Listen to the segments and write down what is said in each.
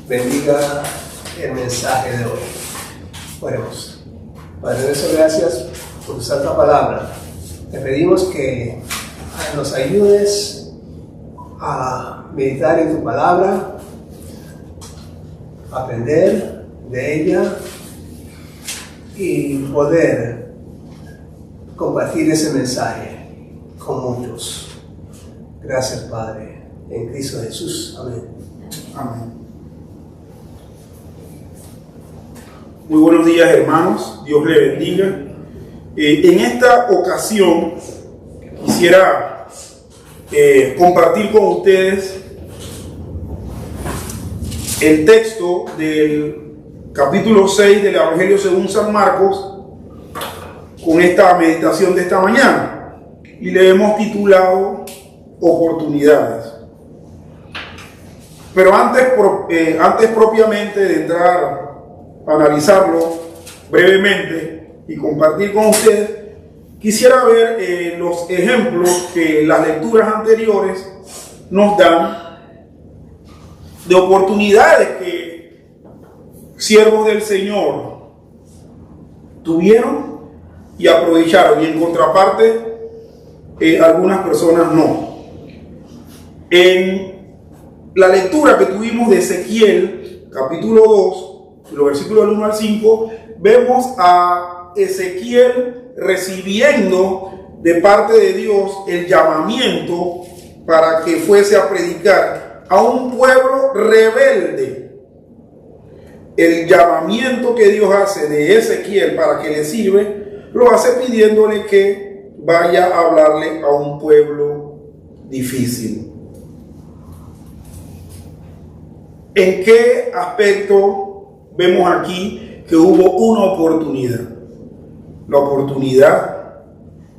bendiga el mensaje de hoy. Oremos. Padre, gracias por tu santa palabra. Te pedimos que nos ayudes a meditar en tu palabra, aprender de ella y poder compartir ese mensaje con muchos. Gracias, Padre, en Cristo Jesús. Amén. Amén. Muy buenos días, hermanos. Dios le bendiga. En esta ocasión quisiera compartir con ustedes el texto del capítulo 6 del Evangelio según San Marcos con esta meditación de esta mañana, y le hemos titulado Oportunidades. Pero antes propiamente de entrar a analizarlo brevemente y compartir con ustedes, quisiera ver los ejemplos que las lecturas anteriores nos dan de oportunidades que siervos del Señor tuvieron y aprovecharon, y en contraparte algunas personas no. En la lectura que tuvimos de Ezequiel, capítulo 2, los versículos del 1 al 5, vemos a Ezequiel recibiendo de parte de Dios el llamamiento para que fuese a predicar a un pueblo rebelde. El llamamiento que Dios hace de Ezequiel para que le sirve, lo hace pidiéndole que vaya a hablarle a un pueblo difícil. ¿En qué aspecto vemos aquí que hubo una oportunidad? La oportunidad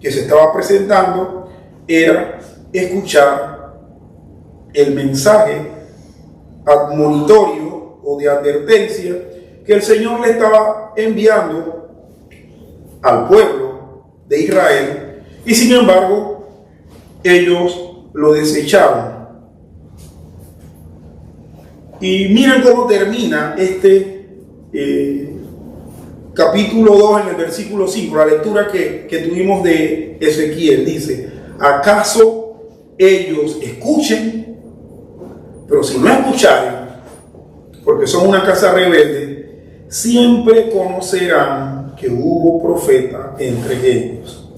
que se estaba presentando era escuchar el mensaje admonitorio o de advertencia que el Señor le estaba enviando al pueblo de Israel, y sin embargo ellos lo desecharon. Y miren cómo termina este capítulo 2 en el versículo 5, la lectura que tuvimos de Ezequiel. Dice: ¿acaso ellos escuchen? Pero si no escucharen, porque son una casa rebelde, siempre conocerán que hubo profeta entre ellos.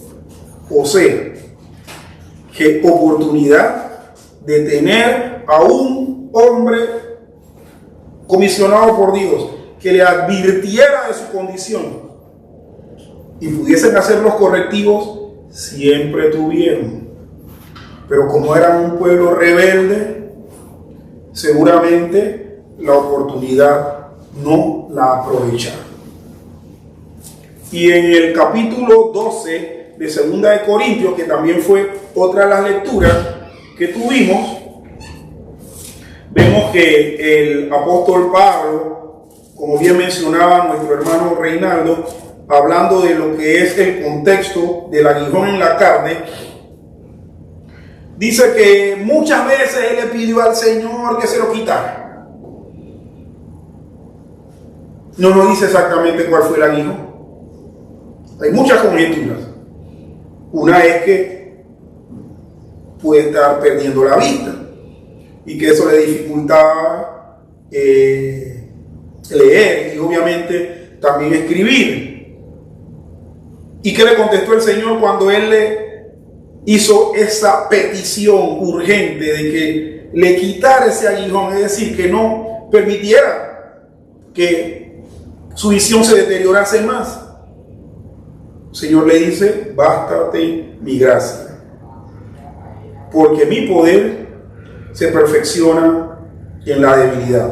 O sea, que oportunidad de tener a un hombre comisionado por Dios que le advirtiera de su condición y pudiesen hacer los correctivos, siempre tuvieron. Pero como eran un pueblo rebelde, seguramente la oportunidad no la aprovecharon. Y en el capítulo 12 de 2 de Corintios, que también fue otra de las lecturas que tuvimos, vemos que el apóstol Pablo, como bien mencionaba nuestro hermano Reinaldo, hablando de lo que es el contexto del aguijón en la carne, dice que muchas veces él le pidió al Señor que se lo quitara. No nos dice exactamente cuál fue el aguijón. Hay muchas conjeturas. Una es que puede estar perdiendo la vista y que eso le dificultaba leer y obviamente también escribir. ¿Y qué le contestó el Señor cuando él le hizo esa petición urgente de que le quitara ese aguijón? Es decir, que no permitiera que su visión se deteriorase más. El Señor le dice: bástate mi gracia, porque mi poder se perfecciona en la debilidad.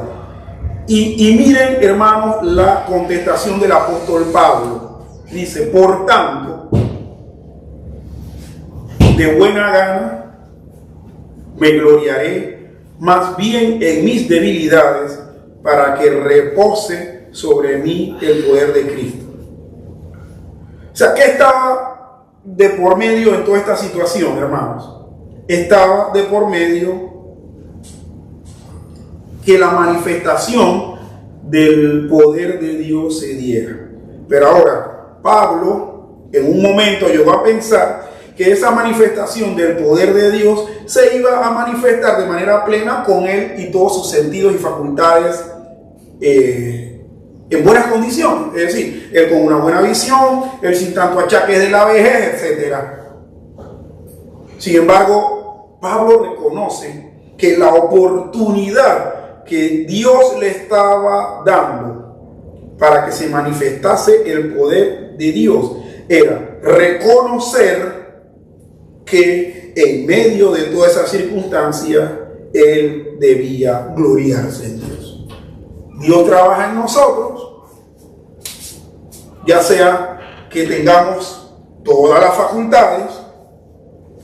Y miren, hermanos, la contestación del apóstol Pablo. Dice: por tanto, de buena gana me gloriaré más bien en mis debilidades, para que repose sobre mí el poder de Cristo. O sea, ¿qué estaba de por medio en toda esta situación, hermanos? Estaba de por medio que la manifestación del poder de Dios se diera. Pero ahora, Pablo en un momento llegó a pensar que esa manifestación del poder de Dios se iba a manifestar de manera plena con él y todos sus sentidos y facultades en buenas condiciones. Es decir, él con una buena visión, él sin tanto achaques de la vejez, etc. Sin embargo, Pablo reconoce que la oportunidad que Dios le estaba dando para que se manifestase el poder de Dios era reconocer que en medio de toda esa circunstancia él debía gloriarse en Dios. Dios trabaja en nosotros, ya sea que tengamos todas las facultades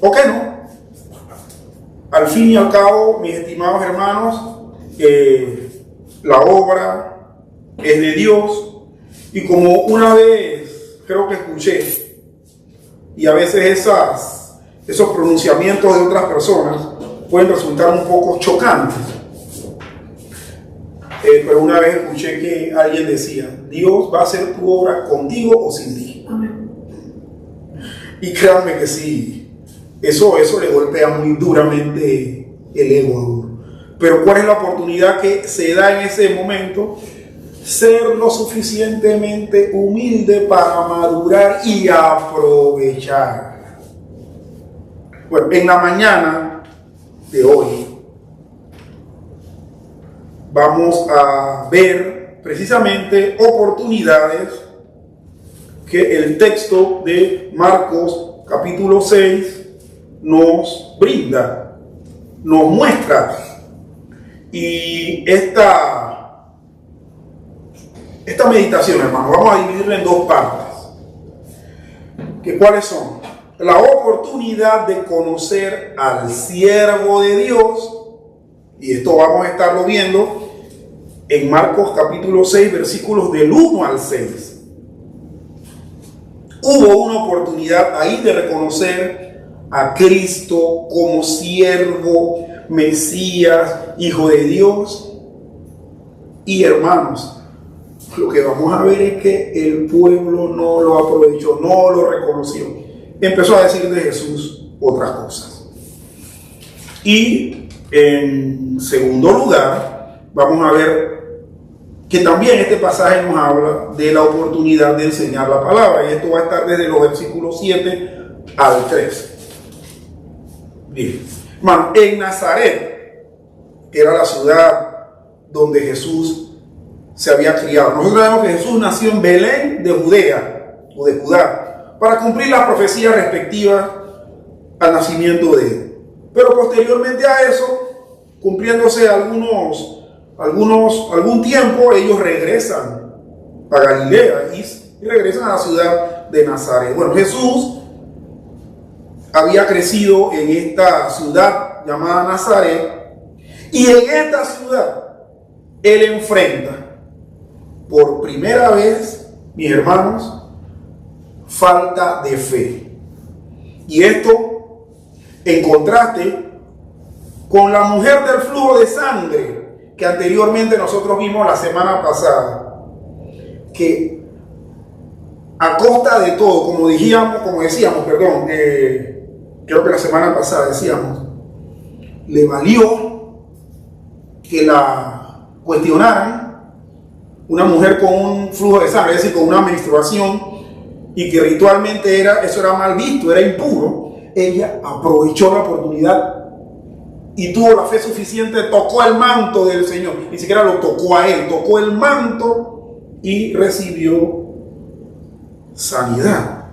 o que no. Al fin y al cabo, mis estimados hermanos, la obra es de Dios, y como una vez creo que escuché, y a veces esos pronunciamientos de otras personas pueden resultar un poco chocantes, pero una vez escuché que alguien decía: Dios va a hacer tu obra contigo o sin ti. Amén. Y créanme que sí, eso le golpea muy duramente el ego a uno. Pero ¿cuál es la oportunidad que se da en ese momento? Ser lo suficientemente humilde para madurar y aprovechar. Bueno, en la mañana de hoy vamos a ver precisamente oportunidades que el texto de Marcos capítulo 6 nos brinda, nos muestra. Y esta meditación, hermano, vamos a dividirla en dos partes. ¿Cuáles son? La oportunidad de conocer al siervo de Dios, y esto vamos a estarlo viendo en Marcos capítulo 6, versículos del 1 al 6. Hubo una oportunidad ahí de reconocer a Cristo como siervo, Mesías, Hijo de Dios. Y hermanos, lo que vamos a ver es que el pueblo no lo aprovechó, no lo reconoció. Empezó a decir de Jesús otras cosas. Y en segundo lugar, vamos a ver que también este pasaje nos habla de la oportunidad de enseñar la palabra. Y esto va a estar desde los versículos 7 al 13. Bien, hermano, en Nazaret, que era la ciudad donde Jesús se había criado. Nosotros sabemos que Jesús nació en Belén de Judea o de Judá, para cumplir las profecías respectivas al nacimiento de él. Pero posteriormente a eso, cumpliéndose algún tiempo, ellos regresan a Galilea y regresan a la ciudad de Nazaret. Bueno, Jesús había crecido en esta ciudad llamada Nazaret, y en esta ciudad él enfrenta por primera vez, mis hermanos, falta de fe. Y esto en contraste con la mujer del flujo de sangre que anteriormente nosotros vimos la semana pasada, que a costa de todo, como decíamos, creo que la semana pasada decíamos, le valió que la cuestionaran, una mujer con un flujo de sangre, es decir, con una menstruación, y que ritualmente eso era mal visto, era impuro. Ella aprovechó la oportunidad y tuvo la fe suficiente, tocó el manto del Señor, ni siquiera lo tocó a él, tocó el manto y recibió sanidad.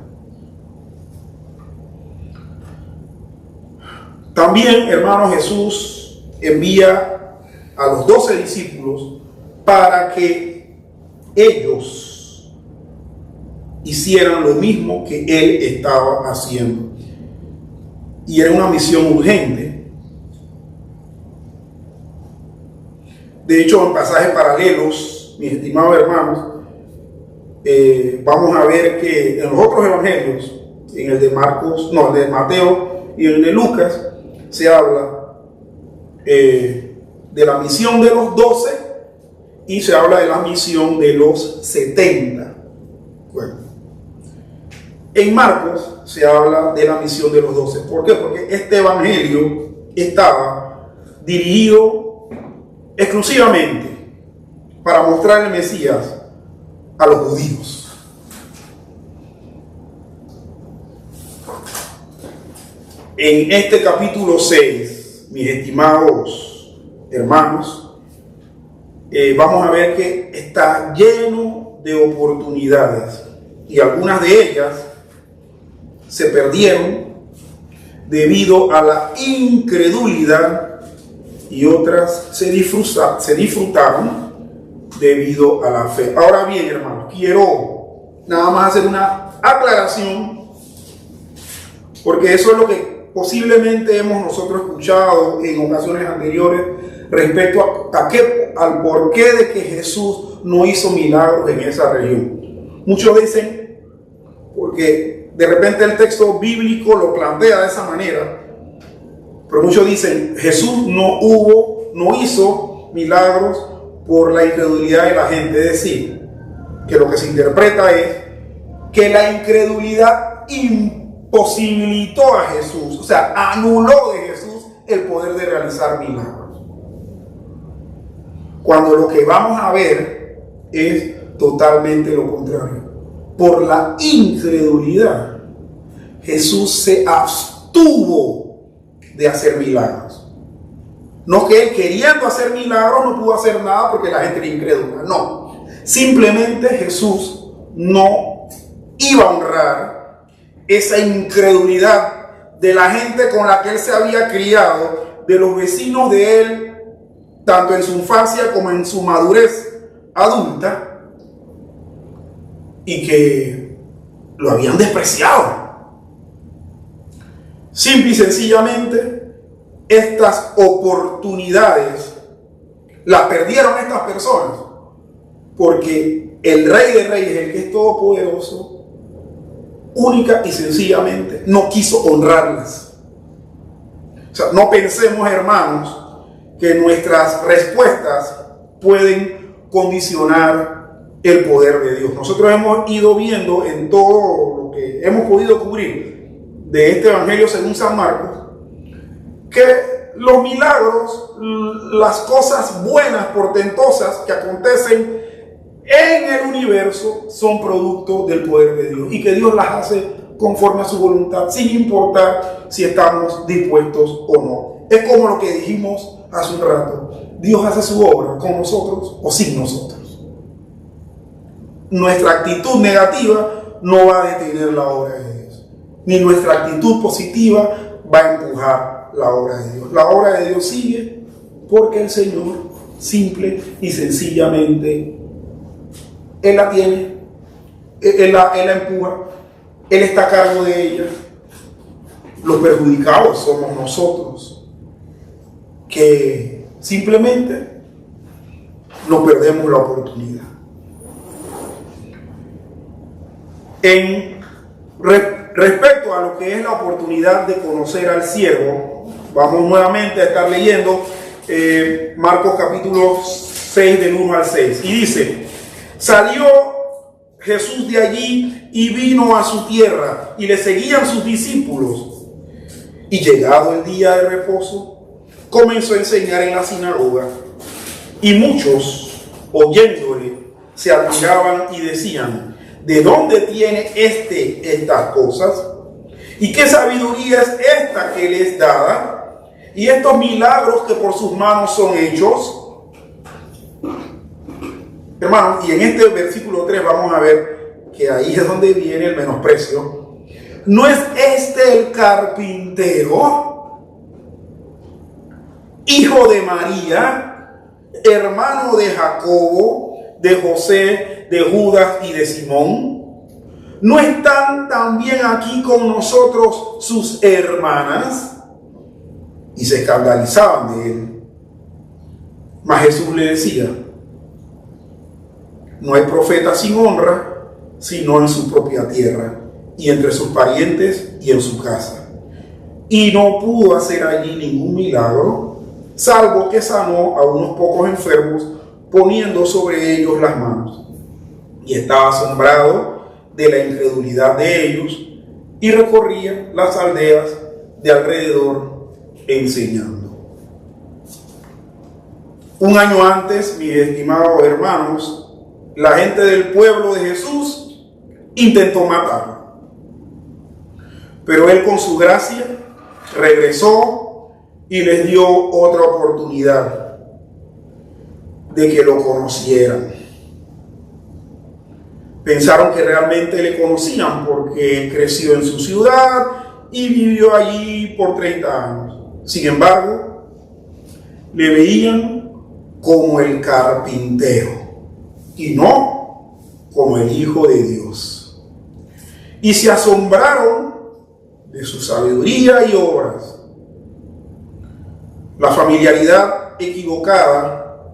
También, hermanos, Jesús envía a los 12 discípulos para que ellos hicieran lo mismo que él estaba haciendo. Y era una misión urgente. De hecho, en pasajes paralelos, mis estimados hermanos, vamos a ver que en los otros evangelios, en el de el de Mateo y en el de Lucas, se habla de de la misión de los 12 y se habla de la misión de los 70. Bueno, en Marcos se habla de la misión de los 12. ¿Por qué? Porque este evangelio estaba dirigido exclusivamente para mostrar el Mesías a los judíos. En este capítulo 6, mis estimados hermanos, vamos a ver que está lleno de oportunidades y algunas de ellas se perdieron debido a la incredulidad y otras se disfrutaron debido a la fe. Ahora bien, hermanos, quiero nada más hacer una aclaración, porque eso es lo que posiblemente hemos nosotros escuchado en ocasiones anteriores respecto al porqué de que Jesús no hizo milagros en esa región. Muchos dicen, porque de repente el texto bíblico lo plantea de esa manera, pero muchos dicen, Jesús no hizo milagros por la incredulidad de la gente. Es decir, que lo que se interpreta es que la incredulidad imposibilitó a Jesús, o sea, anuló de Jesús el poder de realizar milagros. Cuando lo que vamos a ver es totalmente lo contrario. Por la incredulidad, Jesús se abstuvo de hacer milagros. No que él queriendo hacer milagros no pudo hacer nada porque la gente era incrédula. No, simplemente Jesús no iba a honrar esa incredulidad de la gente con la que él se había criado, de los vecinos de él, tanto en su infancia como en su madurez adulta, y que lo habían despreciado. Simple y sencillamente, estas oportunidades las perdieron estas personas, porque el Rey de Reyes, el que es todopoderoso, única y sencillamente no quiso honrarlas. O sea, no pensemos, hermanos, que nuestras respuestas pueden condicionar el poder de Dios. Nosotros hemos ido viendo en todo lo que hemos podido cubrir de este evangelio según San Marcos, que los milagros, las cosas buenas, portentosas que acontecen en el universo son producto del poder de Dios y que Dios las hace conforme a su voluntad, sin importar si estamos dispuestos o no. Es como lo que dijimos hace un rato: Dios hace su obra con nosotros o sin nosotros. Nuestra actitud negativa no va a detener la obra de Dios, ni nuestra actitud positiva va a empujar la obra de Dios. La obra de Dios sigue porque el Señor, simple y sencillamente, Él la tiene, Él la empuja, Él está a cargo de ella. Los perjudicados somos nosotros, que simplemente no perdemos la oportunidad. Respecto a lo que es la oportunidad de conocer al siervo, vamos nuevamente a estar leyendo Marcos capítulo 6 del 1 al 6, y dice: salió Jesús de allí y vino a su tierra, y le seguían sus discípulos. Y llegado el día de reposo, comenzó a enseñar en la sinagoga. Y muchos, oyéndole, se admiraban y decían: ¿de dónde tiene estas cosas? ¿Y qué sabiduría es esta que le es dada? ¿Y estos milagros que por sus manos son hechos? Hermanos, y en este versículo 3 vamos a ver que ahí es donde viene el menosprecio. ¿No es este el carpintero, hijo de María, hermano de Jacobo, de José, de Judas y de Simón? ¿No están también aquí con nosotros sus hermanas? Y se escandalizaban de él. Mas Jesús le decía: no hay profeta sin honra, sino en su propia tierra, y entre sus parientes y en su casa. Y no pudo hacer allí ningún milagro, salvo que sanó a unos pocos enfermos, poniendo sobre ellos las manos. Y estaba asombrado de la incredulidad de ellos, y recorría las aldeas de alrededor enseñando. Un año antes, mis estimados hermanos, la gente del pueblo de Jesús intentó matarlo. Pero él, con su gracia, regresó y les dio otra oportunidad de que lo conocieran. Pensaron que realmente le conocían porque creció en su ciudad y vivió allí por 30 años. Sin embargo, le veían como el carpintero y no como el Hijo de Dios. Y se asombraron de su sabiduría y obras. La familiaridad equivocada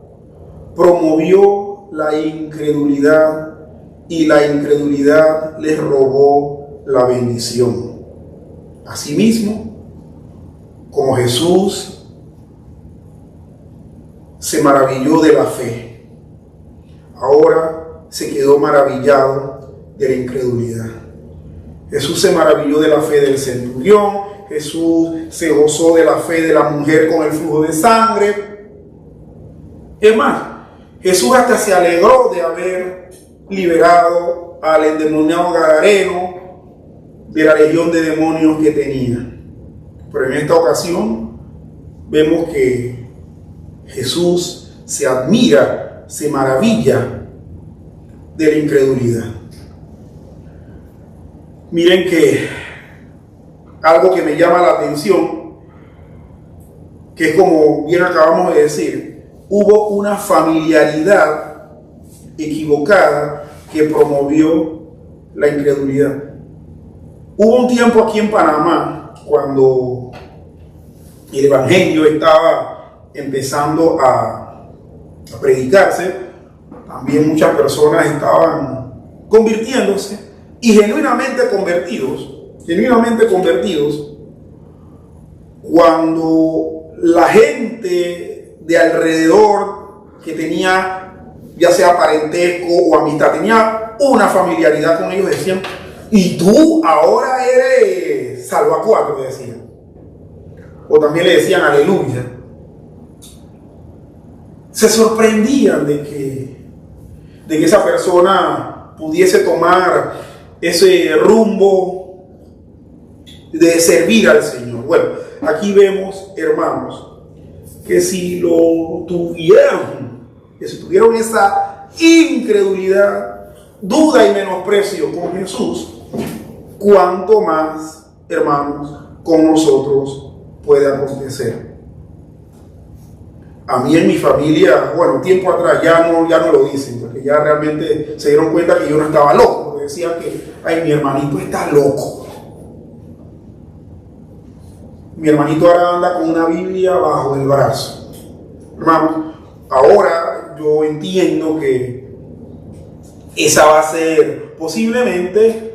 promovió la incredulidad, y la incredulidad les robó la bendición. Asimismo, como Jesús se maravilló de la fe, ahora se quedó maravillado de la incredulidad. Jesús se maravilló de la fe del centurión, Jesús se gozó de la fe de la mujer con el flujo de sangre. Es más, Jesús hasta se alegró de haber liberado al endemoniado gadareno de la legión de demonios que tenía. Pero en esta ocasión vemos que Jesús se admira, se maravilla de la incredulidad. Miren que algo que me llama la atención, que es como bien acabamos de decir, hubo una familiaridad equivocada que promovió la incredulidad. Hubo un tiempo aquí en Panamá cuando el evangelio estaba empezando a predicarse, también muchas personas estaban convirtiéndose, y genuinamente convertidos, cuando la gente de alrededor que tenía ya sea parentesco o amistad, tenía una familiaridad con ellos, decían: y tú ahora eres salvacuatro, decían. O también le decían aleluya. Se sorprendían de que esa persona pudiese tomar ese rumbo de servir al Señor. Bueno, aquí vemos, hermanos, que si tuvieron esa incredulidad, duda y menosprecio con Jesús, cuánto más, hermanos, con nosotros puede acontecer. A mí en mi familia, bueno, tiempo atrás ya no lo dicen, porque ya realmente se dieron cuenta que yo no estaba loco, porque decían que, ay, mi hermanito está loco. Mi hermanito ahora anda con una Biblia bajo el brazo. Hermanos, ahora yo entiendo que esa va a ser posiblemente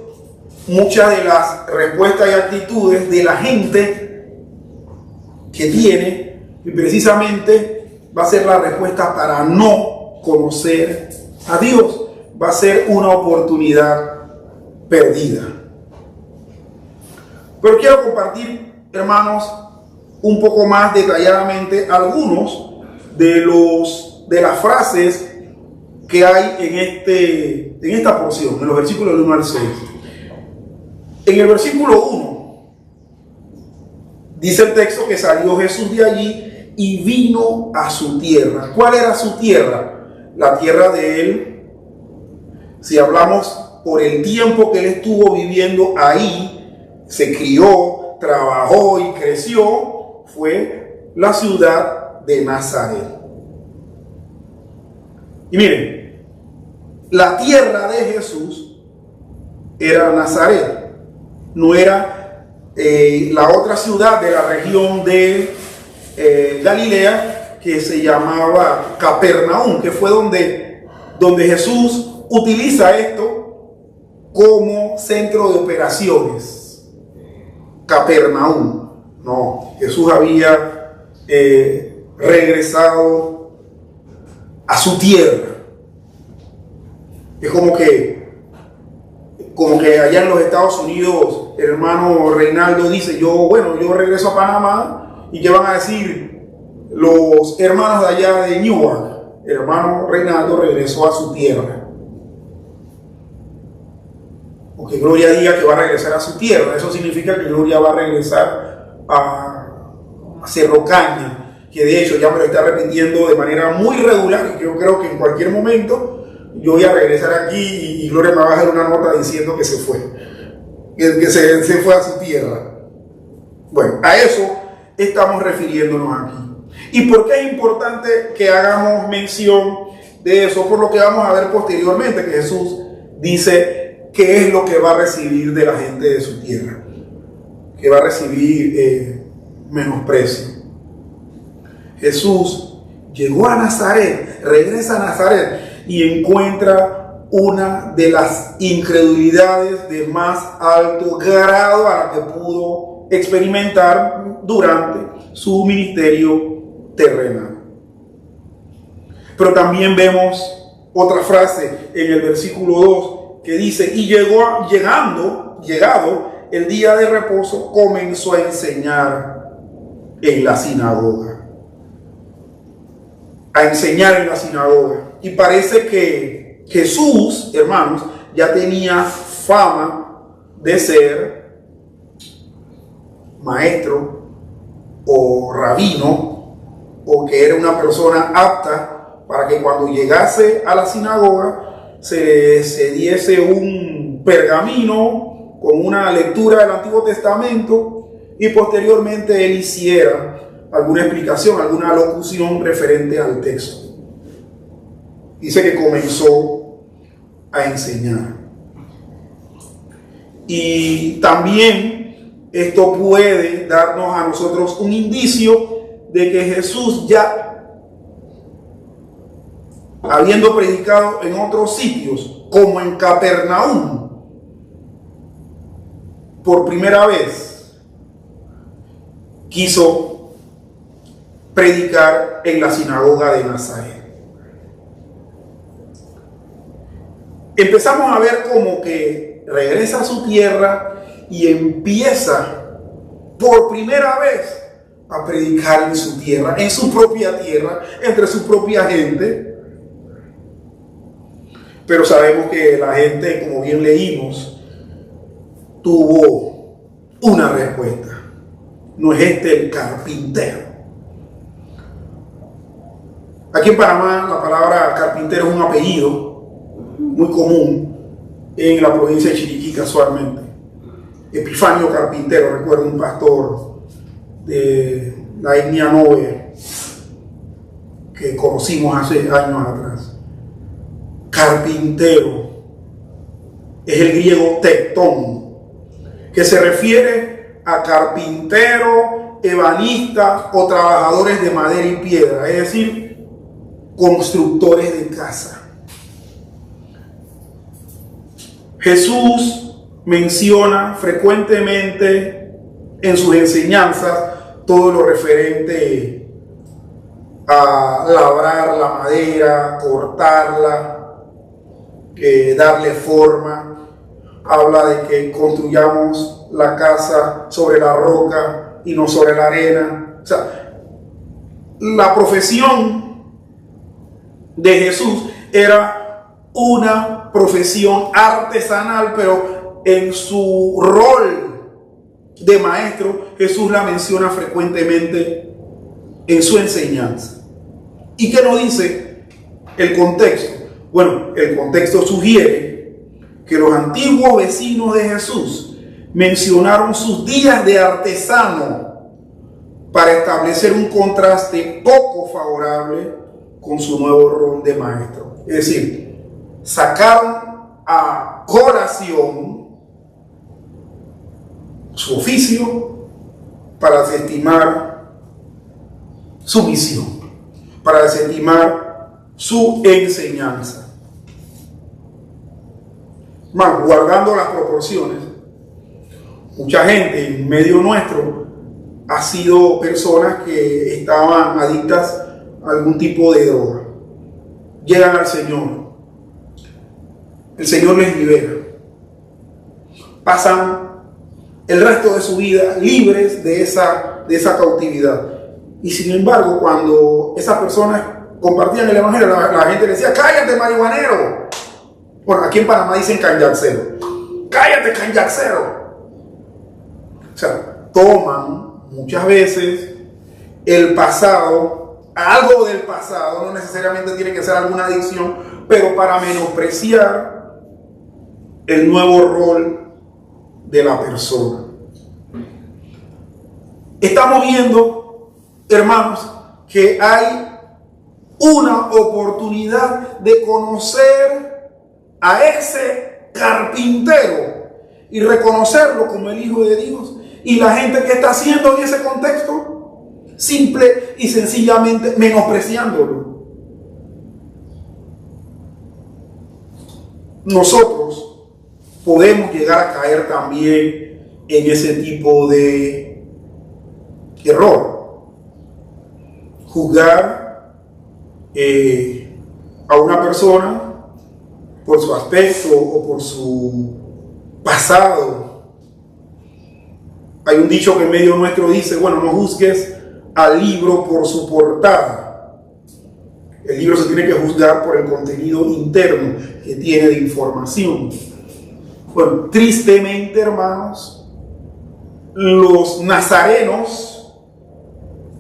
muchas de las respuestas y actitudes de la gente que tiene, y precisamente va a ser la respuesta para no conocer a Dios. Va a ser una oportunidad perdida. Pero quiero compartir, hermanos, un poco más detalladamente algunos de las frases que hay en esta porción, en los versículos del 1 al 6. En el versículo 1 dice el texto que salió Jesús de allí y vino a su tierra. ¿Cuál era su tierra? La tierra de él. Si hablamos por el tiempo que él estuvo viviendo ahí, se crió, trabajó y creció, fue la ciudad de Nazaret. Y miren, la tierra de Jesús era Nazaret, no era la otra ciudad de la región de Galilea, que se llamaba Capernaum, que fue donde Jesús utiliza esto como centro de operaciones. Capernaum. No, Jesús había regresado a su tierra. Es como que allá en los Estados Unidos, el hermano Reinaldo dice, yo regreso a Panamá, y ¿qué van a decir los hermanos de allá de Newark? El hermano Reinaldo regresó a su tierra. Porque Gloria diga que va a regresar a su tierra, eso significa que Gloria va a regresar a Cerro Caña, que de hecho ya me lo está repitiendo de manera muy regular, y yo creo que en cualquier momento yo voy a regresar aquí y Gloria me va a dejar una nota diciendo que se fue, que se fue a su tierra. Bueno, a eso estamos refiriéndonos aquí. ¿Y por qué es importante que hagamos mención de eso? Por lo que vamos a ver posteriormente, que Jesús dice qué es lo que va a recibir de la gente de su tierra, que va a recibir menosprecio. Jesús llegó a Nazaret, regresa a Nazaret y encuentra una de las incredulidades de más alto grado a la que pudo experimentar durante su ministerio terrenal. Pero también vemos otra frase en el versículo 2 que dice, y llegado el día de reposo, comenzó a enseñar en la sinagoga. A enseñar en la sinagoga. Y parece que Jesús, hermanos, ya tenía fama de ser maestro o rabino, o que era una persona apta para que cuando llegase a la sinagoga se diese un pergamino con una lectura del Antiguo Testamento y posteriormente él hiciera alguna explicación, alguna locución referente al texto. Dice que comenzó a enseñar. Y también esto puede darnos a nosotros un indicio de que Jesús ya, habiendo predicado en otros sitios, como en Capernaum, por primera vez quiso predicar en la sinagoga de Nazaret. Empezamos a ver como que regresa a su tierra y empieza por primera vez a predicar en su tierra, en su propia tierra, entre su propia gente. Pero sabemos que la gente, como bien leímos, tuvo una respuesta. No es este el carpintero. Aquí en Panamá la palabra carpintero es un apellido muy común en la provincia de Chiriquí, casualmente. Epifanio Carpintero, recuerdo un pastor de la etnia Nove que conocimos hace años atrás. Carpintero es el griego tectón, que se refiere a carpintero, ebanista o trabajadores de madera y piedra, es decir, constructores de casa. Jesús menciona frecuentemente en sus enseñanzas todo lo referente a labrar la madera, cortarla, darle forma. Habla de que construyamos la casa sobre la roca y no sobre la arena. O sea, la profesión de Jesús era una profesión artesanal, pero en su rol de maestro, Jesús la menciona frecuentemente en su enseñanza. ¿Y qué nos dice el contexto? Bueno, el contexto sugiere que los antiguos vecinos de Jesús mencionaron sus días de artesano para establecer un contraste poco favorable con su nuevo rol de maestro. Es decir, sacaron a colación su oficio para desestimar su misión, para desestimar su enseñanza. Más, guardando las proporciones, mucha gente en medio nuestro ha sido personas que estaban adictas a algún tipo de droga. Llegan al Señor. El Señor les libera. Pasan el resto de su vida libres de esa cautividad. Y sin embargo, cuando esas personas compartían el evangelio, la gente decía: cállate, marihuanero. Bueno, aquí en Panamá dicen canyaxero. Cállate, canyaxero. O sea, toman muchas veces el pasado, algo del pasado, no necesariamente tiene que ser alguna adicción, pero para menospreciar el nuevo rol de la persona. Estamos viendo, hermanos, que hay una oportunidad de conocer a ese carpintero y reconocerlo como el Hijo de Dios. Y la gente que está haciendo en ese contexto, simple y sencillamente menospreciándolo. Nosotros podemos llegar a caer también en ese tipo de error. Juzgar a una persona por su aspecto o por su pasado. Hay un dicho que en medio nuestro dice: bueno, no juzgues al libro por su portada. El libro se tiene que juzgar por el contenido interno que tiene de información. Bueno, tristemente, hermanos, los nazarenos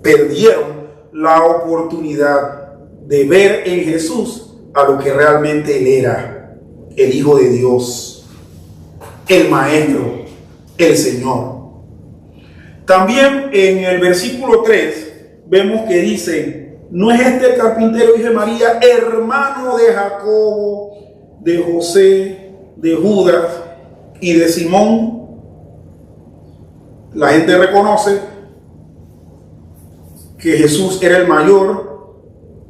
perdieron la oportunidad de ver en Jesús a lo que realmente él era: el Hijo de Dios, el Maestro, el Señor. También en el versículo 3 vemos que dice: ¿no es este el carpintero, hijo de María, hermano de Jacobo, de José, de Judas y de Simón? La gente reconoce que Jesús era el mayor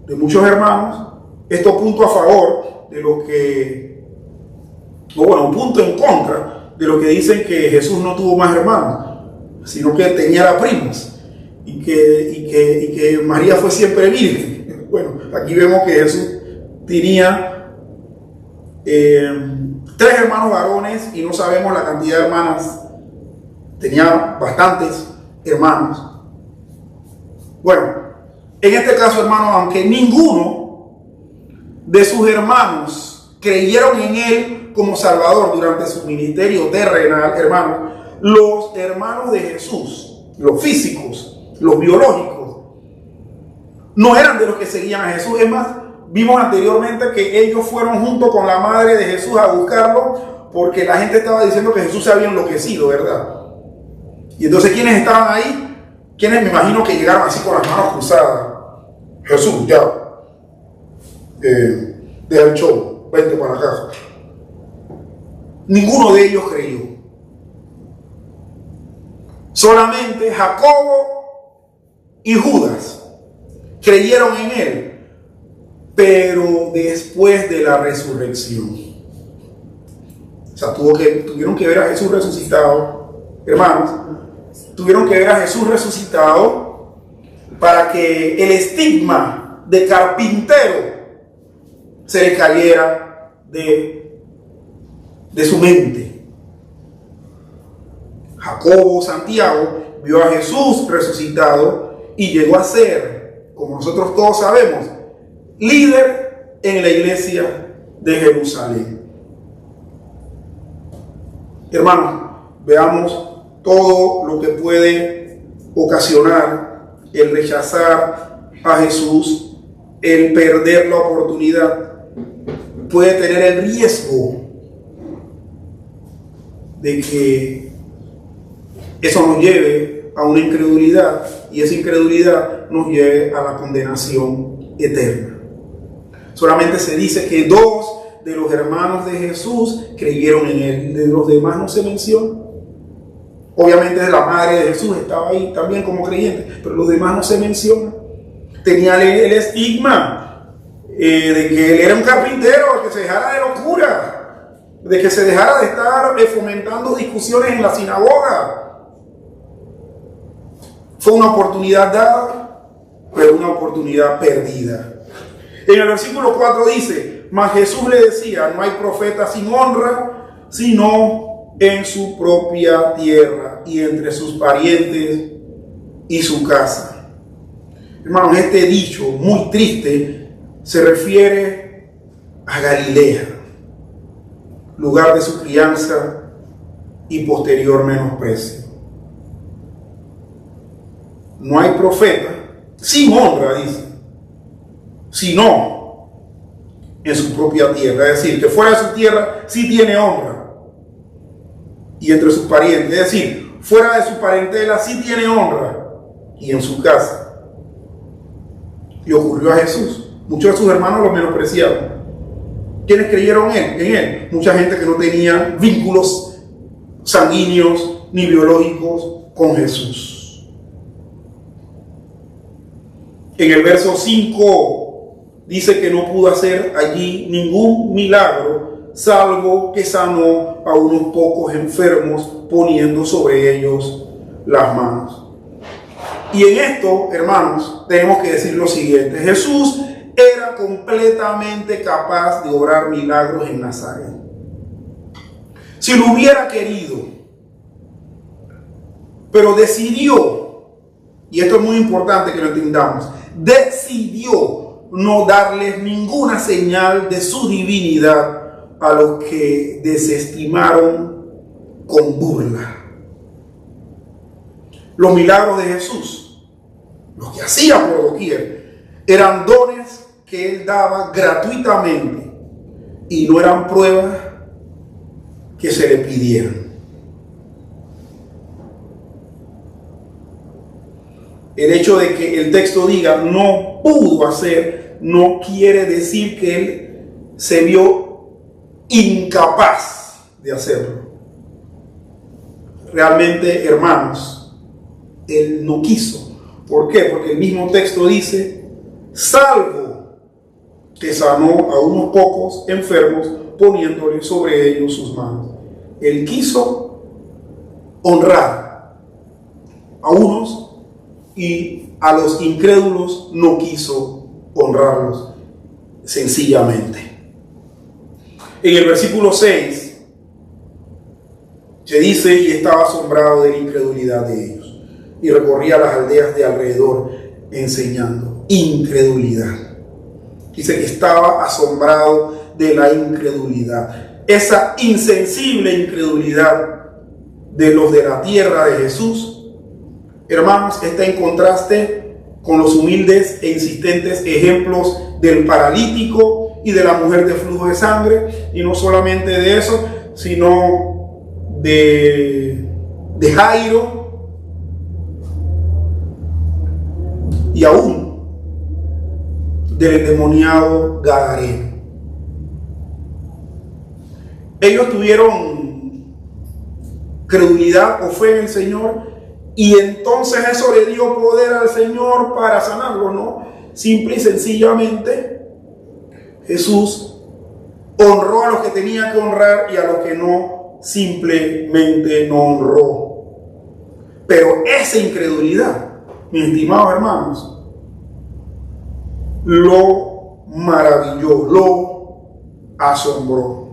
de muchos hermanos. Esto punto a favor de lo que, o bueno, un punto en contra de lo que dicen que Jesús no tuvo más hermanos, sino que tenía primos y que María fue siempre virgen. Bueno, aquí vemos que Jesús tenía 3 hermanos varones y no sabemos la cantidad de hermanas. Tenía bastantes hermanos. Bueno, en este caso, hermanos, aunque ninguno de sus hermanos creyeron en él como Salvador durante su ministerio terrenal, hermanos, los hermanos de Jesús, los físicos, los biológicos, no eran de los que seguían a Jesús. Es más, vimos anteriormente que ellos fueron junto con la madre de Jesús a buscarlo, porque la gente estaba diciendo que Jesús se había enloquecido, ¿verdad? Y entonces, ¿quiénes estaban ahí? ¿Quiénes? Me imagino que llegaron así con las manos cruzadas. Jesús, ya, deja el show, vente para la casa. Ninguno de ellos creyó. Solamente Jacobo y Judas creyeron en él, pero después de la resurrección. O sea, tuvieron que ver a Jesús resucitado, hermanos. Tuvieron que ver a Jesús resucitado para que el estigma de carpintero se le cayera de su mente. Jacobo, Santiago, vio a Jesús resucitado y llegó a ser, como nosotros todos sabemos, líder en la iglesia de Jerusalén. Hermanos, veamos todo lo que puede ocasionar el rechazar a Jesús, el perder la oportunidad. Puede tener el riesgo de que eso nos lleve a una incredulidad, y esa incredulidad nos lleve a la condenación eterna. Solamente se dice que 2 de los hermanos de Jesús creyeron en él. De los demás no se menciona. Obviamente la madre de Jesús estaba ahí también como creyente, pero los demás no se mencionan. Tenía el estigma de que él era un carpintero, que se dejara de locura, de que se dejara de estar fomentando discusiones en la sinagoga. Fue una oportunidad dada, pero una oportunidad perdida. En el versículo 4 dice: mas Jesús le decía, no hay profeta sin honra, sino en su propia tierra y entre sus parientes y su casa. Hermanos, este dicho muy triste se refiere a Galilea, lugar de su crianza y posterior menosprecio. No hay profeta sin honra, dice, sino en su propia tierra. Es decir, que fuera de su tierra sí tiene honra, y entre sus parientes, es decir, fuera de su parentela sí tiene honra, y en su casa. Y ocurrió a Jesús. Muchos de sus hermanos lo menospreciaban. ¿Quiénes creyeron en él? Mucha gente que no tenía vínculos sanguíneos ni biológicos con Jesús. En el verso 5 dice que no pudo hacer allí ningún milagro, salvo que sanó a unos pocos enfermos poniendo sobre ellos las manos. Y en esto, hermanos, tenemos que decir lo siguiente: Jesús era completamente capaz de obrar milagros en Nazaret. Si lo hubiera querido, pero decidió, y esto es muy importante que lo entendamos, decidió no darles ninguna señal de su divinidad a los que desestimaron con burla. Los milagros de Jesús, los que hacía por doquier, eran dones que él daba gratuitamente y no eran pruebas que se le pidieran. El hecho de que el texto diga no pudo hacer, no quiere decir que él se vio incapaz de hacerlo. Realmente, hermanos, él no quiso. ¿Por qué? Porque el mismo texto dice: salvo que sanó a unos pocos enfermos poniéndole sobre ellos sus manos. Él quiso honrar a unos y a los incrédulos no quiso honrarlos, sencillamente. En el versículo 6 se dice: y estaba asombrado de la incredulidad de ellos, y recorría las aldeas de alrededor enseñando. Incredulidad. Dice que estaba asombrado de la incredulidad. Esa insensible incredulidad de los de la tierra de Jesús, hermanos, está en contraste con los humildes e insistentes ejemplos del paralítico y de la mujer de flujo de sangre, y no solamente de eso, sino de Jairo, y aún del endemoniado Gadareno. Ellos tuvieron credulidad o fe en el Señor, y entonces eso le dio poder al Señor para sanarlo, ¿no? Simple y sencillamente, Jesús honró a los que tenía que honrar y a los que no, simplemente no honró. Pero esa incredulidad, mis estimados hermanos, lo maravilló, lo asombró.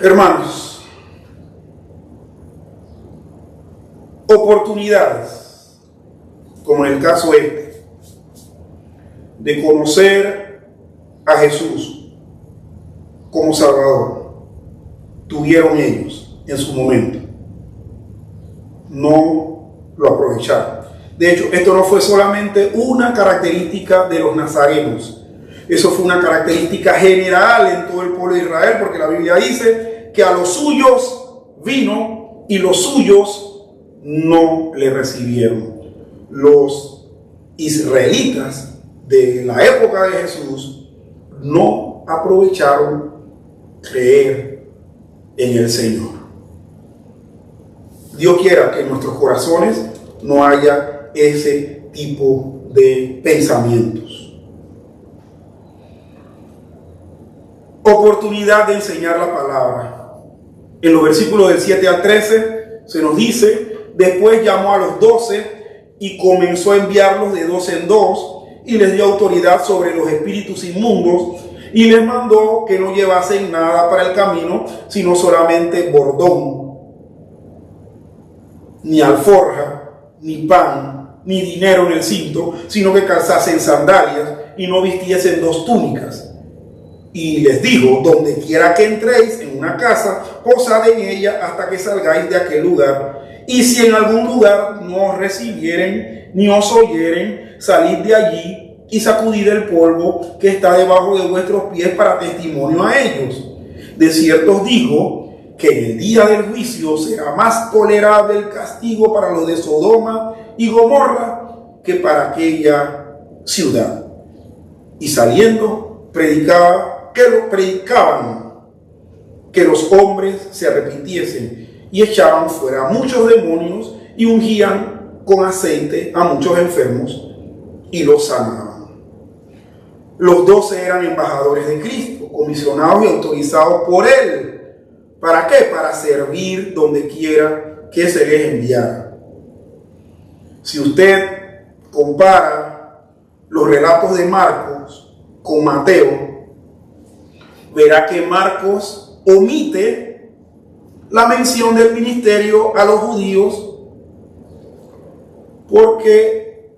Hermanos, oportunidades, como en el caso de conocer a Jesús como Salvador, tuvieron ellos en su momento. No lo aprovecharon. De hecho, esto no fue solamente una característica de los nazarenos. Eso fue una característica general en todo el pueblo de Israel, porque la Biblia dice que a los suyos vino y los suyos no le recibieron. Los israelitas de la época de Jesús no aprovecharon creer en el Señor. Dios quiera que en nuestros corazones no haya ese tipo de pensamientos. Oportunidad de enseñar la palabra. En los versículos del 7 al 13 se nos dice: después llamó a los 12 y comenzó a enviarlos de dos en dos, y les dio autoridad sobre los espíritus inmundos, y les mandó que no llevasen nada para el camino, sino solamente bordón, ni alforja, ni pan, ni dinero en el cinto, sino que calzasen sandalias y no vistiesen dos túnicas. Y les dijo: donde quiera que entréis en una casa, posad en ella hasta que salgáis de aquel lugar. Y si en algún lugar no os recibieren ni os oyeren, salid de allí y sacudid el polvo que está debajo de vuestros pies para testimonio a ellos. De cierto os digo que en el día del juicio será más tolerable el castigo para los de Sodoma y Gomorra que para aquella ciudad. Y saliendo, predicaban que los hombres se arrepintiesen, y echaban fuera muchos demonios y ungían con aceite a muchos enfermos y los sanaban. Los 12 eran embajadores de Cristo, comisionados y autorizados por Él. ¿Para qué? Para servir donde quiera que se les enviara. Si usted compara los relatos de Marcos con Mateo, verá que Marcos omite la mención del ministerio a los judíos porque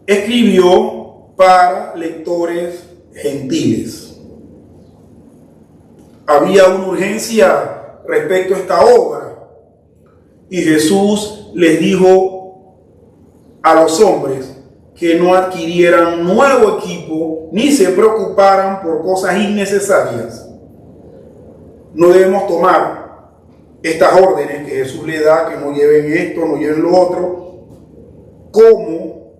escribió para lectores gentiles. Había una urgencia respecto a esta obra, y Jesús les dijo a los hombres que no adquirieran nuevo equipo ni se preocuparan por cosas innecesarias. No debemos tomar estas órdenes que Jesús le da, que no lleven esto, no lleven lo otro, como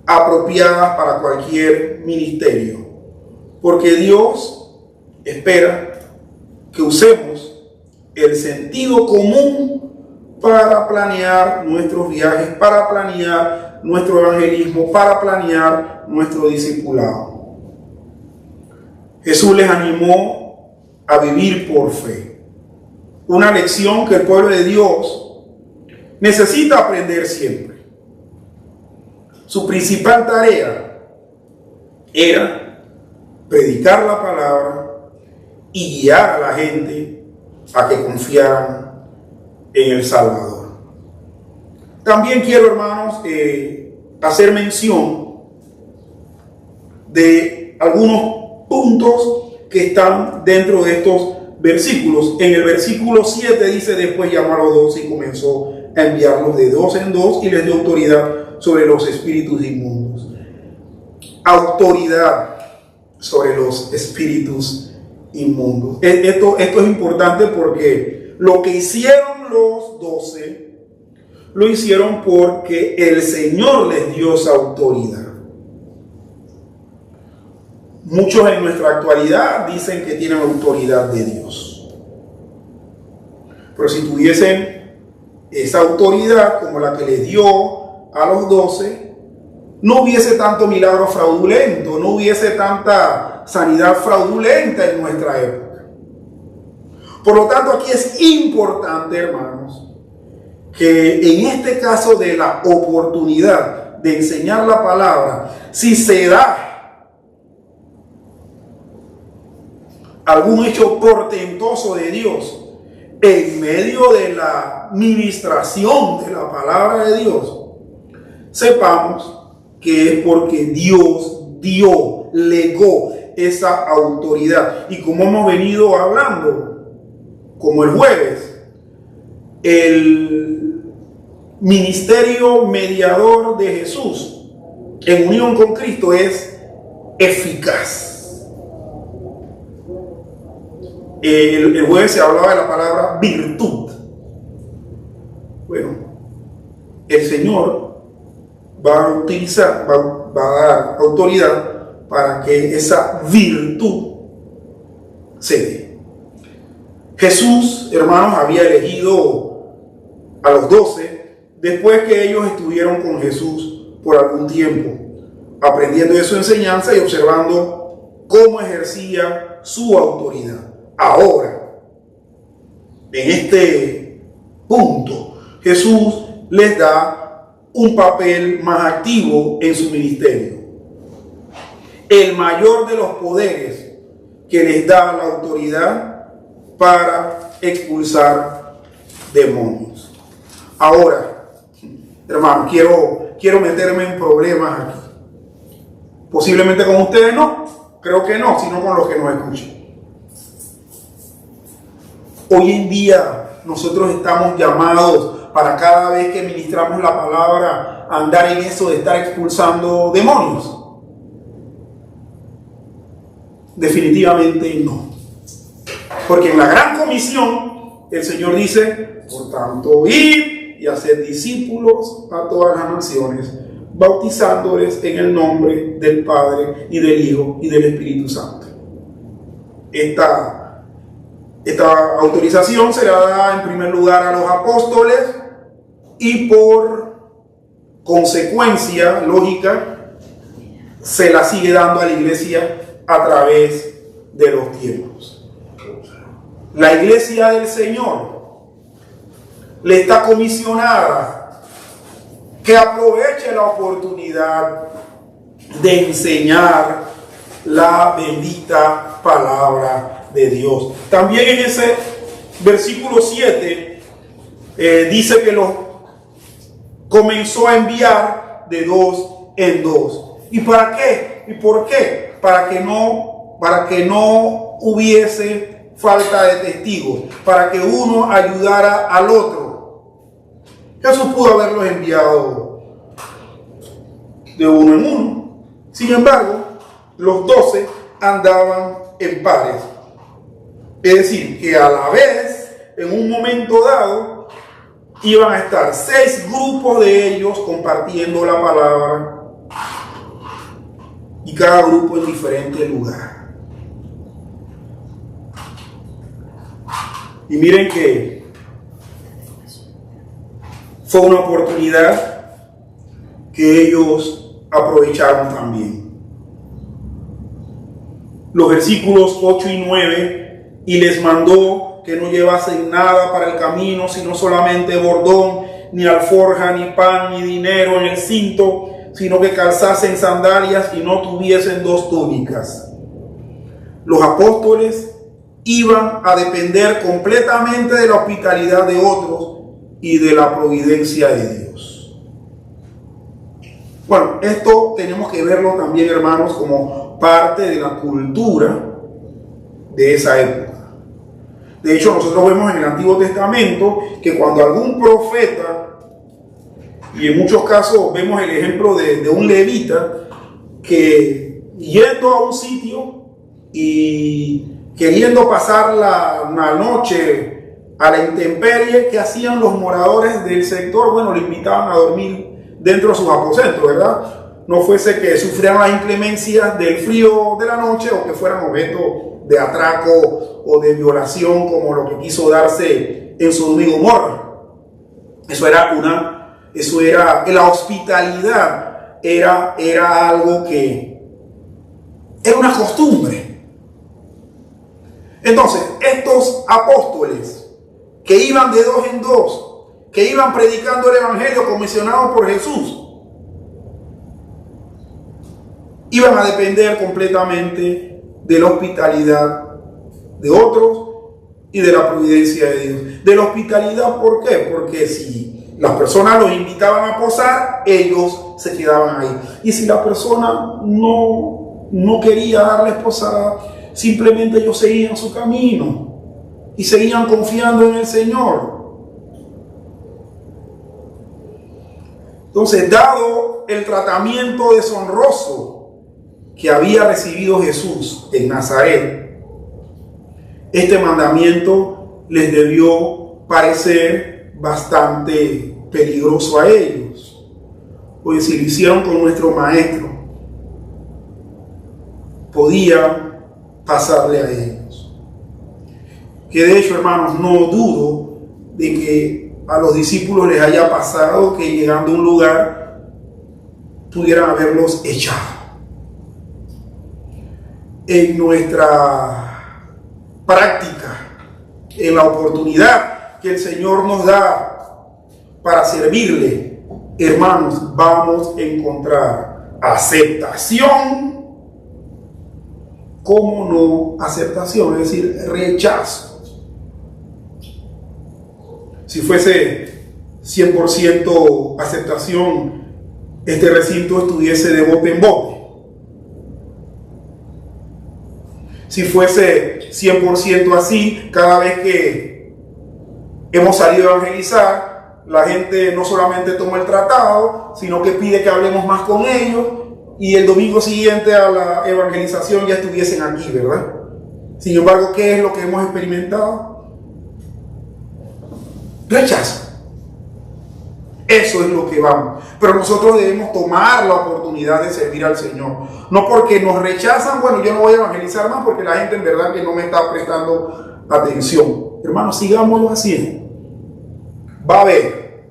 apropiadas para cualquier ministerio, porque Dios espera que usemos el sentido común para planear nuestros viajes, para planear nuestro evangelismo, para planear nuestro discipulado. Jesús les animó a vivir por fe. Una lección que el pueblo de Dios necesita aprender siempre. Su principal tarea era predicar la palabra y guiar a la gente a que confiaran en el Salvador. También quiero, hermanos, hacer mención de algunos puntos que están dentro de estos versículos. En el versículo 7 dice: después llamó a los 12 y comenzó a enviarlos de dos en dos, y les dio autoridad sobre los espíritus inmundos. Autoridad sobre los espíritus inmundos. Esto es importante porque lo que hicieron los 12 lo hicieron porque el Señor les dio esa autoridad. Muchos en nuestra actualidad dicen que tienen autoridad de Dios. Pero si tuviesen esa autoridad como la que les dio a los 12, no hubiese tanto milagro fraudulento, no hubiese tanta sanidad fraudulenta en nuestra época. Por lo tanto, aquí es importante, hermanos, que en este caso de la oportunidad de enseñar la palabra, si se da algún hecho portentoso de Dios en medio de la ministración de la palabra de Dios, sepamos que es porque Dios legó esa autoridad. Y como hemos venido hablando, como el jueves, el ministerio mediador de Jesús en unión con Cristo es eficaz. El jueves se hablaba de la palabra virtud. Bueno, el Señor va a utilizar, va a dar autoridad para que esa virtud se dé. Jesús, hermanos, había elegido a los 12 después que ellos estuvieron con Jesús por algún tiempo, aprendiendo de su enseñanza y observando cómo ejercía su autoridad. Ahora, en este punto, Jesús les da un papel más activo en su ministerio. El mayor de los poderes que les da la autoridad para expulsar demonios. Ahora, hermano, quiero meterme en problemas aquí. Posiblemente con ustedes no, creo que no, sino con los que nos escuchan. Hoy en día nosotros estamos llamados para cada vez que ministramos la palabra a andar en eso de estar expulsando demonios. Definitivamente no. Porque en la gran comisión el Señor dice, por tanto, id y hacer discípulos a todas las naciones, bautizándoles en el nombre del Padre y del Hijo y del Espíritu Santo. Esta autorización se la da en primer lugar a los apóstoles y por consecuencia lógica se la sigue dando a la iglesia a través de los tiempos. La iglesia del Señor le está comisionada que aproveche la oportunidad de enseñar la bendita palabra de Dios. También en ese versículo 7 dice que los comenzó a enviar de dos en dos. ¿Y para qué? ¿Y por qué? Para que no hubiese falta de testigos, para que uno ayudara al otro. Jesús pudo haberlos enviado de uno en uno. Sin embargo, los 12 andaban en pares. Es decir, que a la vez, en un momento dado, iban a estar 6 grupos de ellos compartiendo la palabra, y cada grupo en diferente lugar. Y miren que fue una oportunidad que ellos aprovecharon también. Los versículos 8 y 9, y les mandó que no llevasen nada para el camino, sino solamente bordón, ni alforja, ni pan, ni dinero en el cinto, sino que calzasen sandalias y no tuviesen 2 túnicas. Los apóstoles iban a depender completamente de la hospitalidad de otros y de la providencia de Dios. Bueno, esto tenemos que verlo también, hermanos, como parte de la cultura de esa época. De hecho, nosotros vemos en el Antiguo Testamento que cuando algún profeta, y en muchos casos vemos el ejemplo de un levita que yendo a un sitio y queriendo pasar la noche a la intemperie, ¿qué hacían los moradores del sector? Bueno, le invitaban a dormir dentro de sus aposentos, ¿verdad? No fuese que sufrieran las inclemencias del frío de la noche o que fueran objeto de atraco o de violación, como lo que quiso darse en Sodoma y Gomorra. La hospitalidad era algo que era una costumbre. Entonces, estos apóstoles que iban de 2 en 2, que iban predicando el evangelio comisionados por Jesús, iban a depender completamente de la hospitalidad de otros y de la providencia de Dios. De la hospitalidad, ¿por qué? Porque si las personas los invitaban a posar, ellos se quedaban ahí. Y si la persona no quería darles posada, simplemente ellos seguían su camino y seguían confiando en el Señor. Entonces, dado el tratamiento deshonroso que había recibido Jesús en Nazaret, este mandamiento les debió parecer bastante peligroso a ellos, pues si lo hicieron con nuestro maestro, podía pasarle a ellos. Que de hecho, hermanos, no dudo de que a los discípulos les haya pasado que llegando a un lugar pudieran haberlos echado. En nuestra práctica en la oportunidad que el Señor nos da para servirle, hermanos, vamos a encontrar aceptación. ¿Cómo no aceptación? Es decir, rechazo. Si fuese 100% aceptación, este recinto estuviese de bote en bote. Si fuese 100% así, cada vez que hemos salido a evangelizar, la gente no solamente toma el tratado, sino que pide que hablemos más con ellos, y el domingo siguiente a la evangelización ya estuviesen aquí, ¿verdad? Sin embargo, ¿qué es lo que hemos experimentado? Rechazo. Eso es lo que vamos. Pero nosotros debemos tomar la oportunidad de servir al Señor. No porque nos rechazan, bueno, yo no voy a evangelizar más porque la gente en verdad que no me está prestando atención. Hermanos, sigámoslo haciendo. Va a haber,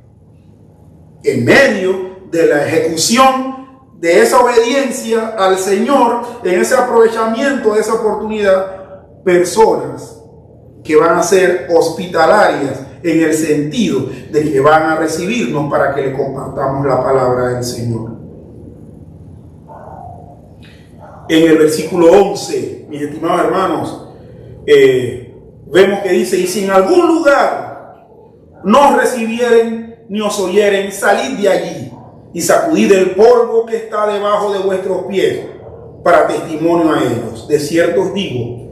en medio de la ejecución de esa obediencia al Señor, en ese aprovechamiento de esa oportunidad, personas que van a ser hospitalarias en el sentido de que van a recibirnos para que le compartamos la palabra del Señor. En el versículo 11, mis estimados hermanos, vemos que dice: y si en algún lugar no os recibieren ni os oyeren, salid de allí y sacudid el polvo que está debajo de vuestros pies para testimonio a ellos. De cierto os digo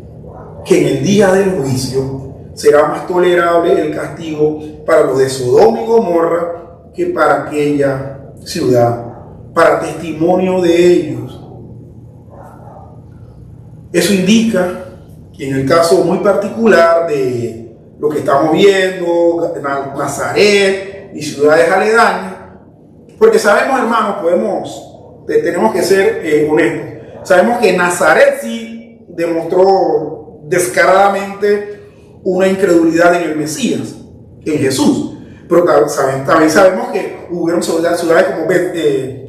que en el día del juicio será más tolerable el castigo para los de Sodoma y Gomorra que para aquella ciudad, para testimonio de ellos. Eso indica que en el caso muy particular de lo que estamos viendo, Nazaret y ciudades aledañas, porque sabemos, hermanos, tenemos que ser honestos. Sabemos que Nazaret sí demostró descaradamente una incredulidad en el Mesías, en Jesús. Pero también sabemos que hubieron ciudades como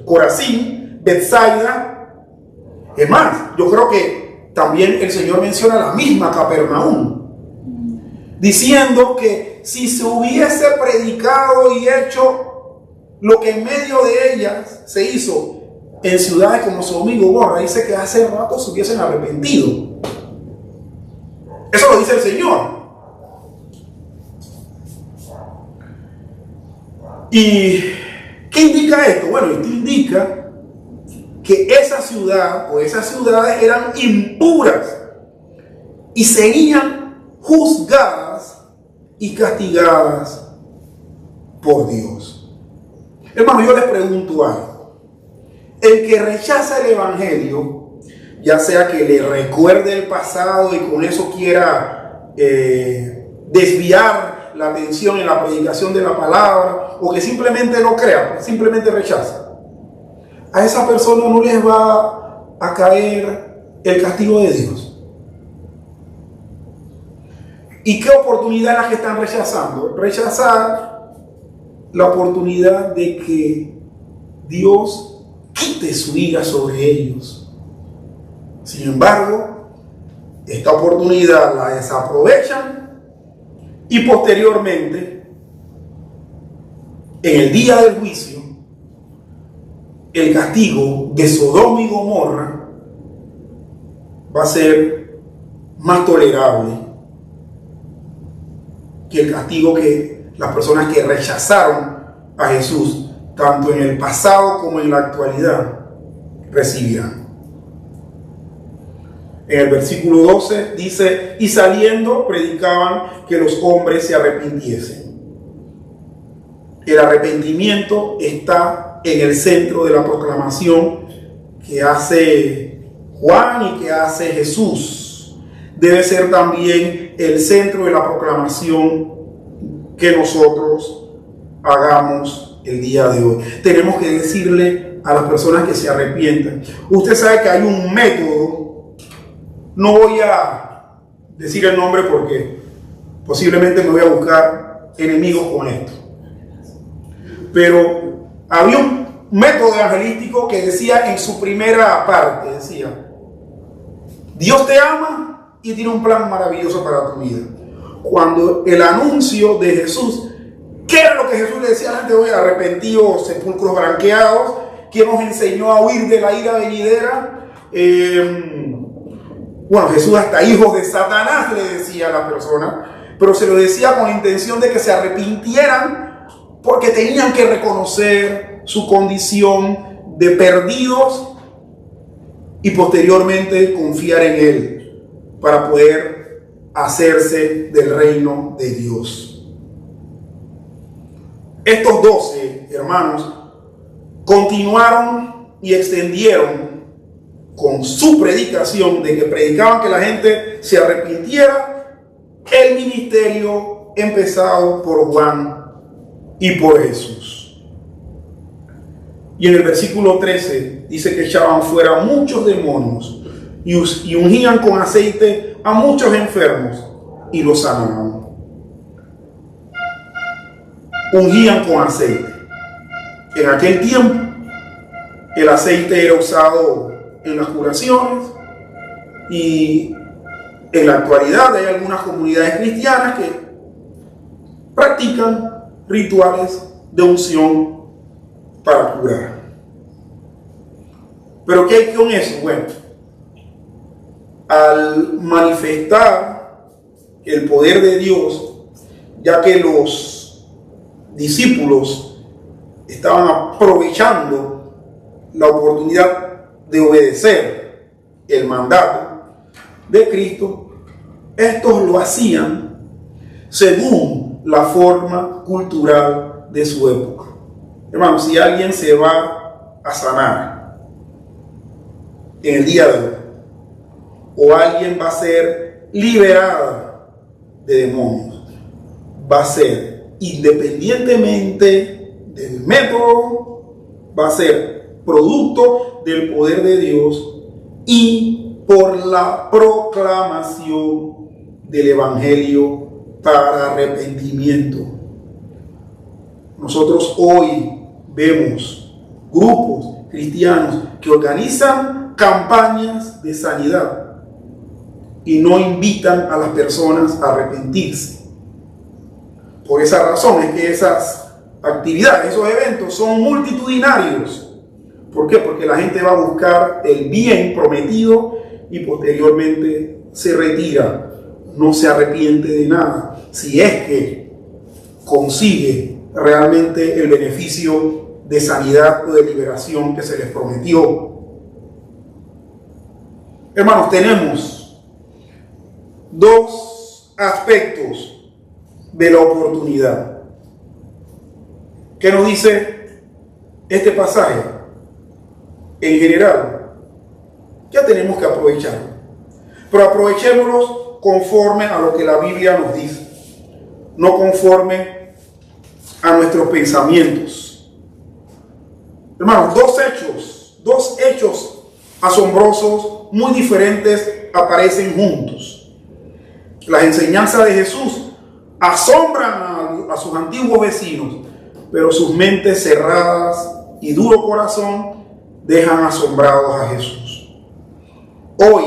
Corazín, Betsaida. Es más, yo creo que también el Señor menciona la misma Capernaum, diciendo que si se hubiese predicado y hecho lo que en medio de ellas se hizo en ciudades como Sodoma y Gomorra, dice que hace rato se hubiesen arrepentido. Eso lo dice el Señor. ¿Y qué indica esto? Bueno, esto indica que esa ciudad o esas ciudades eran impuras y serían juzgadas y castigadas por Dios. Hermano, yo les pregunto algo. El que rechaza el evangelio, ya sea que le recuerde el pasado y con eso quiera desviar la atención en la predicación de la palabra, o que simplemente no crea, simplemente rechaza, a esa persona no les va a caer el castigo de Dios. ¿Y qué oportunidad es la que están rechazando? Rechazar la oportunidad de que Dios quite su ira sobre ellos. Sin embargo, esta oportunidad la desaprovechan y posteriormente, en el día del juicio, el castigo de Sodoma y Gomorra va a ser más tolerable que el castigo que las personas que rechazaron a Jesús, tanto en el pasado como en la actualidad, recibirán. En el versículo 12 dice: y saliendo predicaban que los hombres se arrepintiesen. El arrepentimiento está en el centro de la proclamación que hace Juan y que hace Jesús. Debe ser también el centro de la proclamación que nosotros hagamos el día de hoy. Tenemos que decirle a las personas que se arrepientan. Usted sabe que hay un método, no voy a decir el nombre porque posiblemente me voy a buscar enemigos con esto, pero había un método evangelístico que decía en su primera parte, decía: Dios te ama y tiene un plan maravilloso para tu vida. cuando el anuncio de Jesús, ¿qué era lo que Jesús le decía a la gente hoy? Arrepentidos, sepulcros branqueados, que nos enseñó a huir de la ira venidera. Bueno, Jesús hasta hijos de Satanás le decía a la persona, pero se lo decía con la intención de que se arrepintieran porque tenían que reconocer su condición de perdidos y posteriormente confiar en Él para poder hacerse del reino de Dios. Estos 12 hermanos continuaron y extendieron con su predicación de que predicaban que la gente se arrepintiera el ministerio empezado por Juan y por Jesús. Y en el versículo 13 dice que echaban fuera muchos demonios y ungían con aceite a muchos enfermos y los sanaban. Ungían con aceite. En aquel tiempo el aceite era usado en las curaciones y en la actualidad hay algunas comunidades cristianas que practican rituales de unción para curar. ¿Pero qué hay con eso? Bueno, al manifestar el poder de Dios, ya que los discípulos estaban aprovechando la oportunidad de obedecer el mandato de Cristo, estos lo hacían según la forma cultural de su época. Hermanos, si alguien se va a sanar en el día de hoy, o alguien va a ser liberada de demonios, va a ser independientemente del método, va a ser producto del poder de Dios y por la proclamación del Evangelio para arrepentimiento. Nosotros hoy vemos grupos cristianos que organizan campañas de sanidad y no invitan a las personas a arrepentirse. Por esa razón es que esas actividades, esos eventos son multitudinarios. ¿Por qué? Porque la gente va a buscar el bien prometido y posteriormente se retira, no se arrepiente de nada, si es que consigue realmente el beneficio de sanidad o de liberación que se les prometió. Hermanos, tenemos dos aspectos de la oportunidad. ¿Qué nos dice este pasaje? En general, ya tenemos que aprovecharlo, pero aprovechémoslos conforme a lo que la Biblia nos dice, no conforme a nuestros pensamientos. Hermanos, dos hechos asombrosos, muy diferentes, aparecen juntos. Las enseñanzas de Jesús asombran a sus antiguos vecinos, pero sus mentes cerradas y duro corazón dejan asombrados a Jesús. Hoy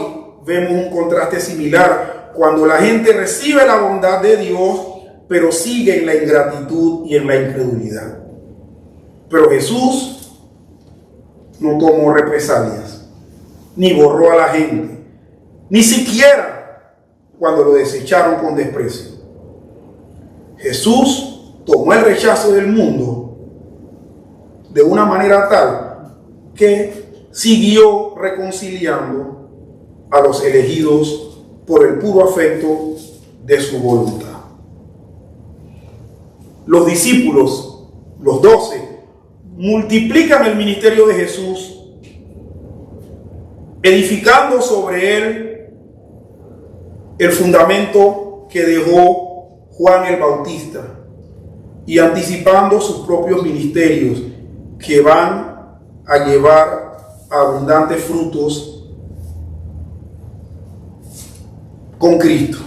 vemos un contraste similar cuando la gente recibe la bondad de Dios, pero sigue en la ingratitud y en la incredulidad. Pero Jesús no tomó represalias, ni borró a la gente, ni siquiera cuando lo desecharon con desprecio. Jesús tomó el rechazo del mundo de una manera tal que siguió reconciliando a los elegidos por el puro afecto de su voluntad. Los discípulos, los 12, multiplican el ministerio de Jesús, edificando sobre él el fundamento que dejó Juan el Bautista y anticipando sus propios ministerios que van a llevar abundantes frutos con Cristo.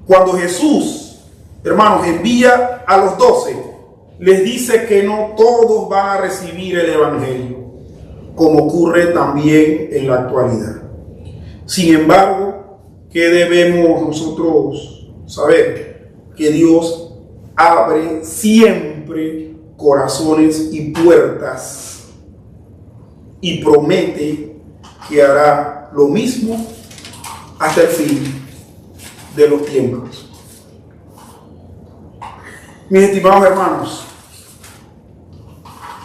Cuando Jesús, hermanos, envía a los 12, les dice que no todos van a recibir el Evangelio, como ocurre también en la actualidad. Sin embargo, ¿qué debemos nosotros saber que Dios abre siempre corazones y puertas y promete que hará lo mismo hasta el fin de los tiempos. Mis estimados hermanos,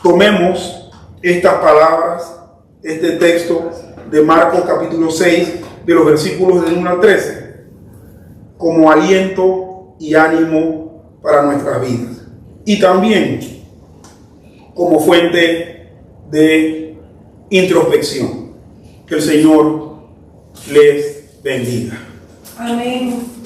tomemos estas palabras, este texto de Marcos capítulo 6, de los versículos del 1 al 13, como aliento y ánimo para nuestras vidas. Y también como fuente de introspección. Que el Señor les bendiga. Amén.